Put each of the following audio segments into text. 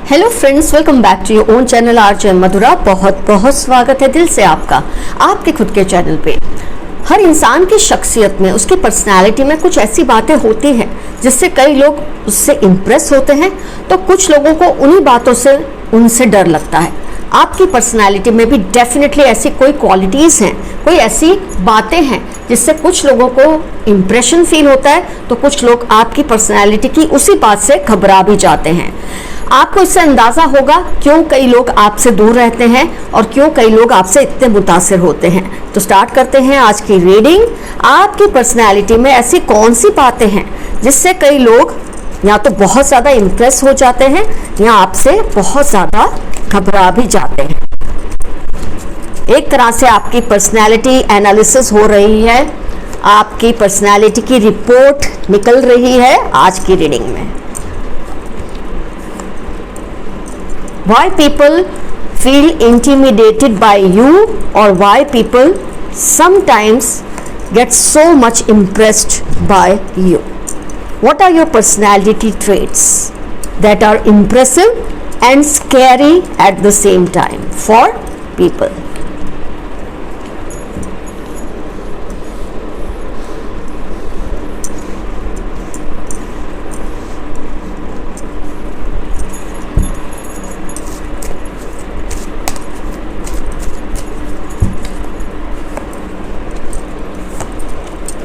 Hello friends, welcome back to your own channel RJ Madhura. बहुत बहुत स्वागत है दिल से आपका आपके खुद के चैनल पे। हर इंसान की शख्सियत में, उसकी पर्सनालिटी में कुछ ऐसी बातें होती हैं जिससे कई लोग उससे इम्प्रेस होते हैं, तो कुछ लोगों को उन्हीं बातों से उनसे डर लगता है। आपकी पर्सनालिटी में भी डेफिनेटली ऐसी कोई क्वालिटीज़ हैं, कोई ऐसी बातें हैं जिससे कुछ लोगों को इम्प्रेशन फील होता है, तो कुछ लोग आपकी पर्सनालिटी की उसी बात से घबरा भी जाते हैं। आपको इससे अंदाज़ा होगा क्यों कई लोग आपसे दूर रहते हैं और क्यों कई लोग आपसे इतने मुतासिर होते हैं। तो स्टार्ट करते हैं आज की रीडिंग। आपकी पर्सनैलिटी में ऐसी कौन सी बातें हैं जिससे कई लोग या तो बहुत ज़्यादा इम्प्रेस हो जाते हैं या आपसे बहुत ज़्यादा घबरा भी जाते हैं। एक तरह से आपकी पर्सनैलिटी एनालिसिस हो रही है, आपकी पर्सनैलिटी की रिपोर्ट निकल रही है आज की रीडिंग में। Why people feel intimidated by you, or why people sometimes get so much impressed by you? What are your personality traits that are impressive and scary at the same time for people?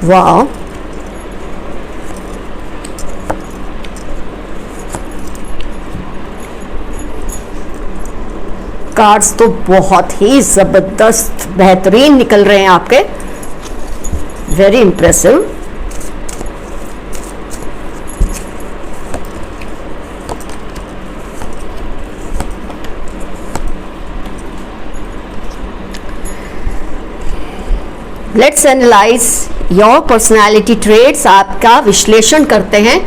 वाह, cards तो बहुत ही जबरदस्त बेहतरीन निकल रहे हैं आपके। Very impressive. Let's analyse your personality traits. आपका विश्लेषण करते हैं,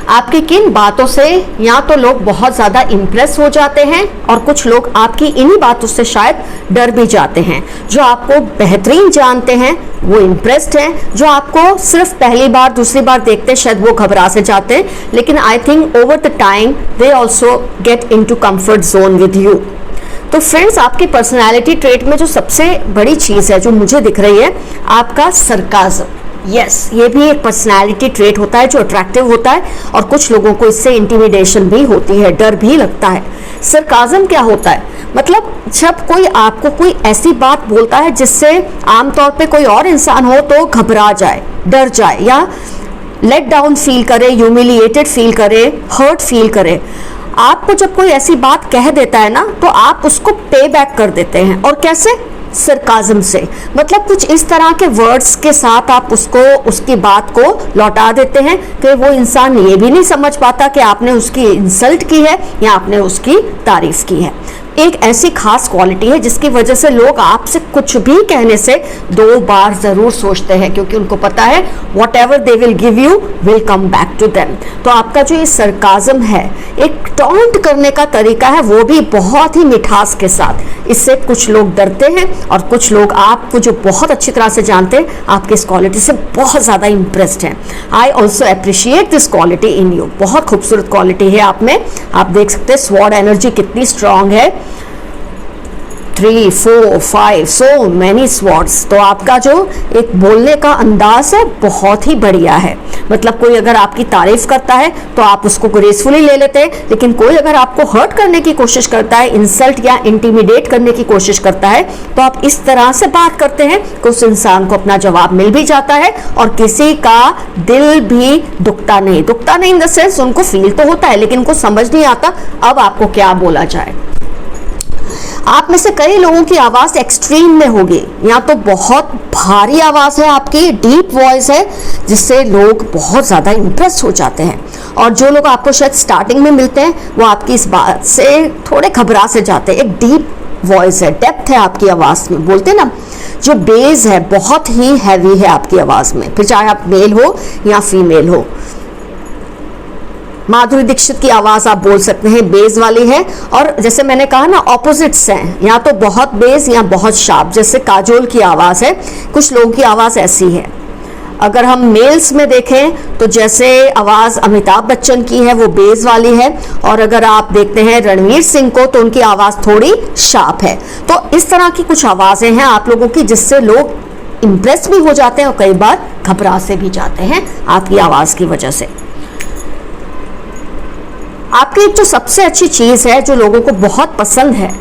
आपकी किन बातों से या तो लोग बहुत ज़्यादा इम्प्रेस हो जाते हैं और कुछ लोग आपकी इन्हीं बातों से शायद डर भी जाते हैं। जो आपको बेहतरीन जानते हैं वो इम्प्रेस्ड हैं, जो आपको सिर्फ पहली बार दूसरी बार देखते हैं शायद वो घबरा से जाते हैं, लेकिन I think over the time they also get into comfort zone with you. तो फ्रेंड्स, आपकी पर्सनैलिटी ट्रेट में जो सबसे बड़ी चीज़ है जो मुझे दिख रही है, आपका सरकाज़म। यस, ये भी एक पर्सनैलिटी ट्रेट होता है जो अट्रैक्टिव होता है और कुछ लोगों को इससे इंटिमिडेशन भी होती है, डर भी लगता है। सरकाज़म क्या होता है? मतलब जब कोई आपको कोई ऐसी बात बोलता है जिससे आमतौर पे कोई और इंसान हो तो घबरा जाए, डर जाए या लेट डाउन फील करे, ह्यूमिलिएटेड फील करे, हर्ट फील करे। आपको जब कोई ऐसी बात कह देता है ना, तो आप उसको पे बैक कर देते हैं। और कैसे? सरकाज़म से। मतलब कुछ इस तरह के वर्ड्स के साथ आप उसको, उसकी बात को लौटा देते हैं कि वो इंसान ये भी नहीं समझ पाता कि आपने उसकी इंसल्ट की है या आपने उसकी तारीफ की है। एक ऐसी खास क्वालिटी है जिसकी वजह से लोग आपसे कुछ भी कहने से दो बार ज़रूर सोचते हैं, क्योंकि उनको पता है whatever they will give you will come back to them. तो आपका जो ये सरकाज़म है, एक टॉन्ट करने का तरीका है, वो भी बहुत ही मिठास के साथ। इससे कुछ लोग डरते हैं और कुछ लोग आपको जो बहुत अच्छी तरह से जानते हैं, आपकी इस क्वालिटी से बहुत ज़्यादा इम्प्रेस्ड हैं। I also appreciate this quality in you. बहुत खूबसूरत क्वालिटी है आप में। आप देख सकते हैं स्वॉर्ड एनर्जी कितनी स्ट्रांग है। 3, 4, 5 सो मैनी स्वॉर्ड्स। तो आपका जो एक बोलने का अंदाज है बहुत ही बढ़िया है। मतलब कोई अगर आपकी तारीफ करता है तो आप उसको ग्रेसफुली ले लेते हैं, लेकिन कोई अगर आपको हर्ट करने की कोशिश करता है, इंसल्ट या इंटिमिडेट करने की कोशिश करता है, तो आप इस तरह से बात करते हैं कि उस इंसान को अपना जवाब मिल भी जाता है और किसी का दिल भी दुखता नहीं इन द सेंस उनको फील तो होता है लेकिन उनको समझ नहीं आता अब आपको क्या बोला जाए। आप में से कई लोगों की आवाज़ एक्सट्रीम में होगी, या तो बहुत भारी आवाज़ है आपकी, डीप वॉइस है जिससे लोग बहुत ज़्यादा इम्प्रेस हो जाते हैं। और जो लोग आपको शायद स्टार्टिंग में मिलते हैं वो आपकी इस बात से थोड़े घबरा से जाते हैं। एक डीप वॉइस है, डेप्थ है आपकी आवाज़ में, बोलते हैं ना, जो बेस है बहुत ही हैवी है आपकी आवाज़ में, फिर चाहे आप मेल हो या फीमेल हो। माधुरी दीक्षित की आवाज़ आप बोल सकते हैं बेस वाली है, और जैसे मैंने कहा ना ऑपोजिट्स हैं, या तो बहुत बेस या बहुत शार्प। जैसे काजोल की आवाज़ है, कुछ लोगों की आवाज़ ऐसी है। अगर हम मेल्स में देखें तो जैसे आवाज़ अमिताभ बच्चन की है वो बेस वाली है, और अगर आप देखते हैं रणवीर सिंह को तो उनकी आवाज़ थोड़ी शार्प है। तो इस तरह की कुछ आवाज़ें हैं आप लोगों की जिससे लोग इम्प्रेस भी हो जाते हैं और कई बार घबरा से भी जाते हैं आपकी आवाज़ की वजह से। आपकी एक जो सबसे अच्छी चीज़ है जो लोगों को बहुत पसंद है,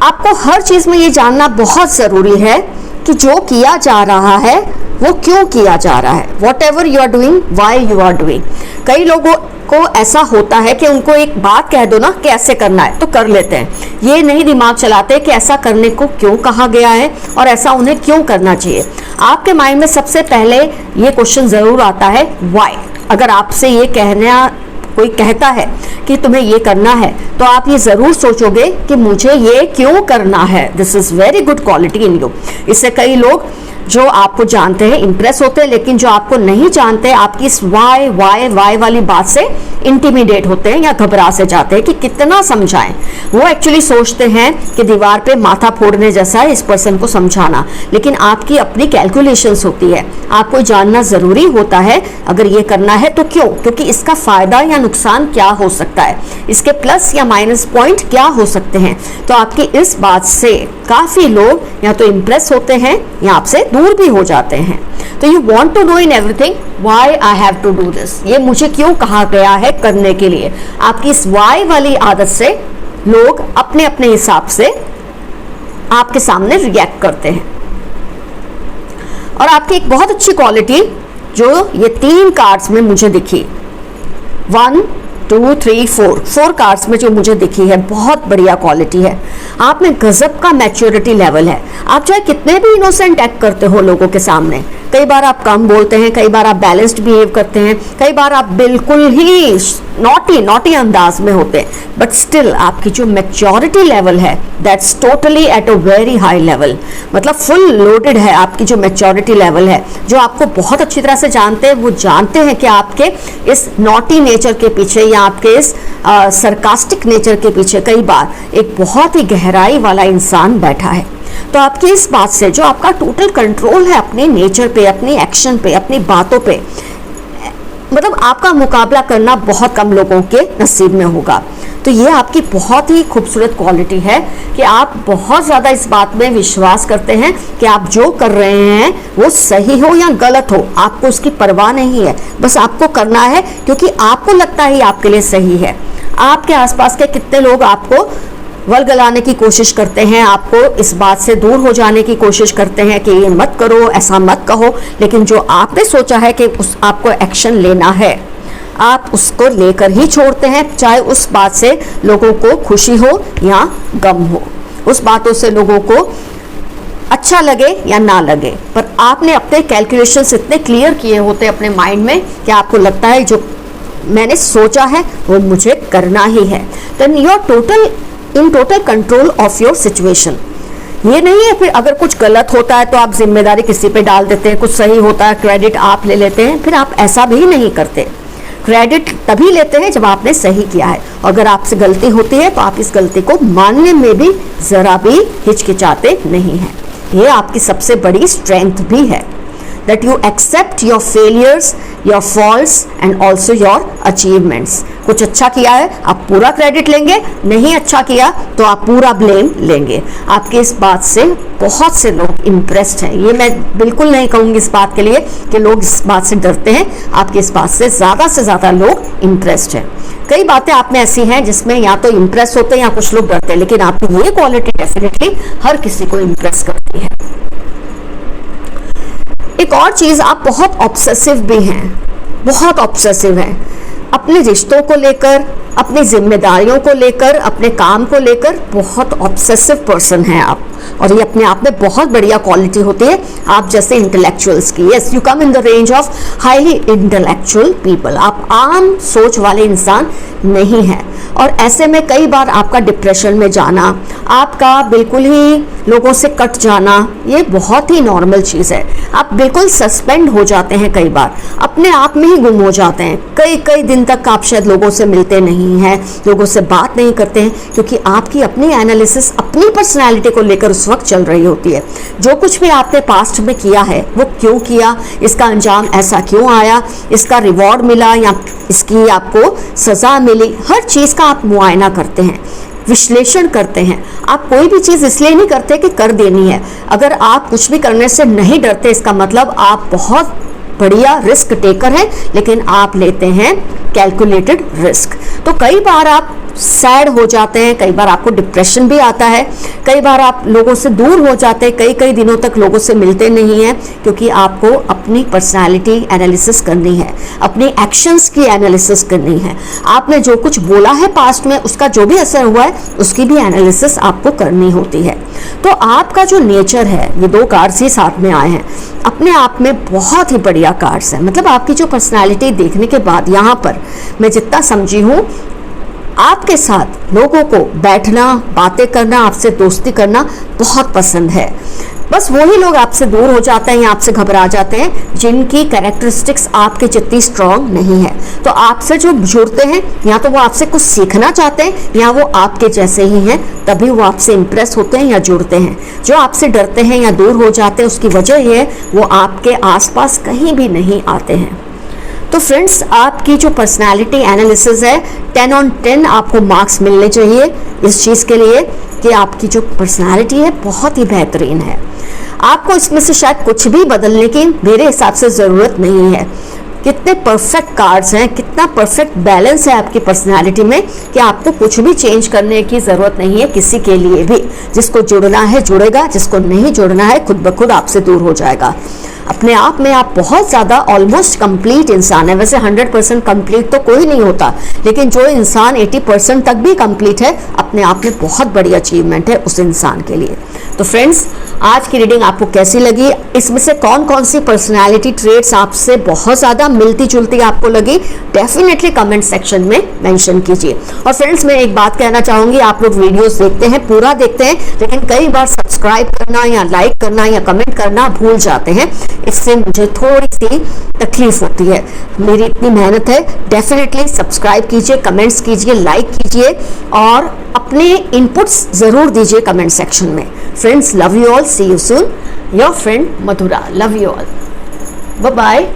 आपको हर चीज़ में ये जानना बहुत ज़रूरी है कि जो किया जा रहा है वो क्यों किया जा रहा है। Whatever you are doing, why you are doing. कई लोगों को ऐसा होता है कि उनको एक बात कह दो ना कि ऐसे करना है तो कर लेते हैं, ये नहीं दिमाग चलाते कि ऐसा करने को क्यों कहा गया है और ऐसा उन्हें क्यों करना चाहिए। आपके माइंड में सबसे पहले ये क्वेश्चन ज़रूर आता है वाई। अगर आपसे ये कहना कोई कहता है कि तुम्हें ये करना है तो आप ये ज़रूर सोचोगे कि मुझे ये क्यों करना है। This is very good quality in you. इससे कई लोग जो आपको जानते हैं इंप्रेस होते हैं, लेकिन जो आपको नहीं जानते आपकी इस वाई वाई वाई वाली बात से इंटिमिडेट होते हैं या घबरा से जाते हैं कि कितना समझाएं। वो एक्चुअली सोचते हैं कि दीवार पे माथा फोड़ने जैसा है इस पर्सन को समझाना, लेकिन आपकी अपनी कैलकुलेशंस होती है। आपको जानना ज़रूरी होता है अगर ये करना है तो क्यों, क्योंकि इसका फ़ायदा या नुकसान क्या हो सकता है, इसके प्लस या माइनस पॉइंट क्या हो सकते हैं। तो आपकी इस बात से काफ़ी लोग या तो इम्प्रेस होते हैं या आपसे दूर भी हो जाते हैं। तो you want to know in everything why I have to do this, ये मुझे क्यों कहा गया है करने के लिए। आपकी इस वाई वाली आदत से लोग अपने अपने हिसाब से आपके सामने रिएक्ट करते हैं। और आपकी एक बहुत अच्छी क्वालिटी जो ये 3 कार्ड्स में मुझे दिखी, 1 2 3 4 कार्ड्स में जो मुझे दिखी है, बहुत बढ़िया क्वालिटी है। आप में गजब का मैच्योरिटी लेवल है। आप चाहे कितने भी इनोसेंट एक्ट करते हो लोगों के सामने, कई बार आप कम बोलते हैं, कई बार आप बैलेंस्ड बिहेव करते हैं, कई बार आप बिल्कुल ही नॉटी अंदाज में होते हैं, बट स्टिल आपकी जो मैच्योरिटी लेवल है that's totally at a very high level. मतलब फुल लोडेड है आपकी जो मैच्योरिटी लेवल है। जो आपको बहुत अच्छी तरह से जानते हैं वो जानते हैं कि आपके इस नॉटी नेचर के पीछे या आपके इस सरकास्टिक नेचर के पीछे कई बार एक बहुत ही गहराई वाला इंसान बैठा है। तो आपकी इस बात से जो आपका टोटल कंट्रोल है अपने नेचर पे, अपनी एक्शन पे, अपनी बातों पे, मतलब आपका मुकाबला करना बहुत कम लोगों के नसीब में होगा। तो ये आपकी बहुत ही खूबसूरत क्वालिटी है कि आप बहुत ज़्यादा इस बात में विश्वास करते हैं कि आप जो कर रहे हैं वो सही हो या गलत हो, आपको उसकी परवाह नहीं है, बस आपको करना है क्योंकि आपको लगता है आपके लिए सही है। आपके आसपास के कितने लोग आपको वलगलाने की कोशिश करते हैं, आपको इस बात से दूर हो जाने की कोशिश करते हैं कि ये मत करो, ऐसा मत कहो, लेकिन जो आपने सोचा है कि आपको एक्शन लेना है आप उसको लेकर ही छोड़ते हैं, चाहे उस बात से लोगों को खुशी हो या गम हो, उस बातों से लोगों को अच्छा लगे या ना लगे, पर आपने अपने कैलकुलेशंस इतने क्लियर किए होते हैं अपने माइंड में कि आपको लगता है जो मैंने सोचा है वो मुझे करना ही है। Then you are in total control of your situation. ये नहीं है फिर अगर कुछ गलत होता है तो आप जिम्मेदारी किसी पे डाल देते हैं, कुछ सही होता है क्रेडिट आप ले लेते हैं, फिर आप ऐसा भी नहीं करते। क्रेडिट तभी लेते हैं जब आपने सही किया है। अगर आपसे गलती होती है तो आप इस गलती को मानने में भी ज़रा भी हिचकिचाते नहीं हैं। ये आपकी सबसे बड़ी स्ट्रेंथ भी है, that you accept your failures, your faults and also your achievements। कुछ अच्छा किया है आप पूरा क्रेडिट लेंगे, नहीं अच्छा किया तो आप पूरा ब्लेम लेंगे। आपके इस बात से बहुत से लोग इम्प्रेस्ड हैं। ये मैं बिल्कुल नहीं कहूँगी इस बात के लिए कि लोग इस बात से डरते हैं, आपकी इस बात से ज़्यादा लोग इम्प्रेस्ड हैं। कई बातें आप में ऐसी हैं जिसमें या तो इम्प्रेस होते हैं या कुछ लोग डरते हैं, लेकिन आपकी ये क्वालिटी डेफिनेटली हर किसी को इम्प्रेस करती है। एक और चीज़, आप बहुत ऑब्सेसिव भी हैं, बहुत ऑब्सेसिव हैं अपने रिश्तों को लेकर, अपनी जिम्मेदारियों को लेकर, अपने काम को लेकर बहुत ऑब्सेसिव पर्सन हैं आप, और ये अपने आप में बहुत बढ़िया क्वालिटी होती है आप जैसे इंटेलेक्चुअल्स की। Yes, you come in the range of highly intellectual people. आप आम सोच वाले इंसान नहीं हैं, और ऐसे में कई बार आपका डिप्रेशन में जाना, आपका बिल्कुल ही लोगों से कट जाना, ये बहुत ही नॉर्मल चीज़ है। आप बिल्कुल सस्पेंड हो जाते हैं, कई बार अपने आप में ही गुम हो जाते हैं, कई दिन तक आप शायद लोगों से मिलते नहीं हैं, लोगों से बात नहीं करते हैं, क्योंकि आपकी अपनी एनालिसिस अपनी पर्सनैलिटी को लेकर उस वक्त चल रही होती है। जो कुछ भी आपने पास्ट में किया है वो क्यों किया, इसका अंजाम ऐसा क्यों आया, इसका रिवॉर्ड मिला या इसकी आपको सज़ा मिली, हर चीज़ का आप मुआयना करते हैं, विश्लेषण करते हैं। आप कोई भी चीज़ इसलिए नहीं करते कि कर देनी है। अगर आप कुछ भी करने से नहीं डरते, इसका मतलब आप बहुत बढ़िया रिस्क टेकर हैं, लेकिन आप लेते हैं कैलकुलेटेड रिस्क। तो कई बार आप सैड हो जाते हैं, कई बार आपको डिप्रेशन भी आता है, कई बार आप लोगों से दूर हो जाते हैं, कई कई दिनों तक लोगों से मिलते नहीं हैं, क्योंकि आपको अपनी पर्सनालिटी एनालिसिस करनी है, अपनी एक्शंस की एनालिसिस करनी है। आपने जो कुछ बोला है पास्ट में, उसका जो भी असर हुआ है, उसकी भी एनालिसिस आपको करनी होती है। तो आपका जो नेचर है, ये 2 कार्ड्स ही साथ में आए हैं, अपने आप में बहुत ही बढ़िया कार्ड्स हैं। मतलब आपकी जो पर्सनालिटी देखने के बाद यहाँ पर मैं जितना समझी हूँ, आपके साथ लोगों को बैठना, बातें करना, आपसे दोस्ती करना बहुत पसंद है। बस वही लोग आपसे दूर हो जाते हैं या आपसे घबरा जाते हैं जिनकी कैरेक्टरिस्टिक्स आपके जितनी स्ट्रांग नहीं है। तो आपसे जो जुड़ते हैं, या तो वो आपसे कुछ सीखना चाहते हैं या वो आपके जैसे ही हैं, तभी वो आपसे इम्प्रेस होते हैं या जुड़ते हैं। जो आपसे डरते हैं या दूर हो जाते हैं, उसकी वजह ये है वो आपके आसपास कहीं भी नहीं आते हैं। तो फ्रेंड्स, आपकी जो पर्सनालिटी एनालिसिस है, 10 on 10 आपको मार्क्स मिलने चाहिए इस चीज़ के लिए कि आपकी जो पर्सनालिटी है बहुत ही बेहतरीन है। आपको इसमें से शायद कुछ भी बदलने की मेरे हिसाब से ज़रूरत नहीं है। कितने परफेक्ट कार्ड्स हैं, कितना परफेक्ट बैलेंस है आपकी पर्सनालिटी में कि आपको कुछ भी चेंज करने की ज़रूरत नहीं है किसी के लिए भी। जिसको जुड़ना है जुड़ेगा, जिसको नहीं जुड़ना है खुद ब खुद आपसे दूर हो जाएगा। अपने आप में आप बहुत ज़्यादा ऑलमोस्ट कंप्लीट इंसान है। वैसे 100% कंप्लीट तो कोई नहीं होता, लेकिन जो इंसान 80% तक भी कंप्लीट है, अपने आप में बहुत बड़ी अचीवमेंट है उस इंसान के लिए। तो फ्रेंड्स, आज की रीडिंग आपको कैसी लगी? इसमें से कौन कौन सी पर्सनालिटी ट्रेट्स आपसे बहुत ज़्यादा मिलती जुलती आपको लगी? डेफिनेटली कमेंट सेक्शन में मेंशन कीजिए। और फ्रेंड्स, मैं एक बात कहना चाहूँगी, आप लोग वीडियोस देखते हैं, पूरा देखते हैं, लेकिन कई बार सब्सक्राइब करना या लाइक करना या कमेंट करना भूल जाते हैं। इससे मुझे थोड़ी सी तकलीफ होती है। मेरी इतनी मेहनत है। डेफिनेटली सब्सक्राइब कीजिए, कमेंट्स कीजिए, लाइक कीजिए और अपने इनपुट्स ज़रूर दीजिए कमेंट सेक्शन में। Friends, love you all, see you soon, your friend Madhura. Love you all, bye bye.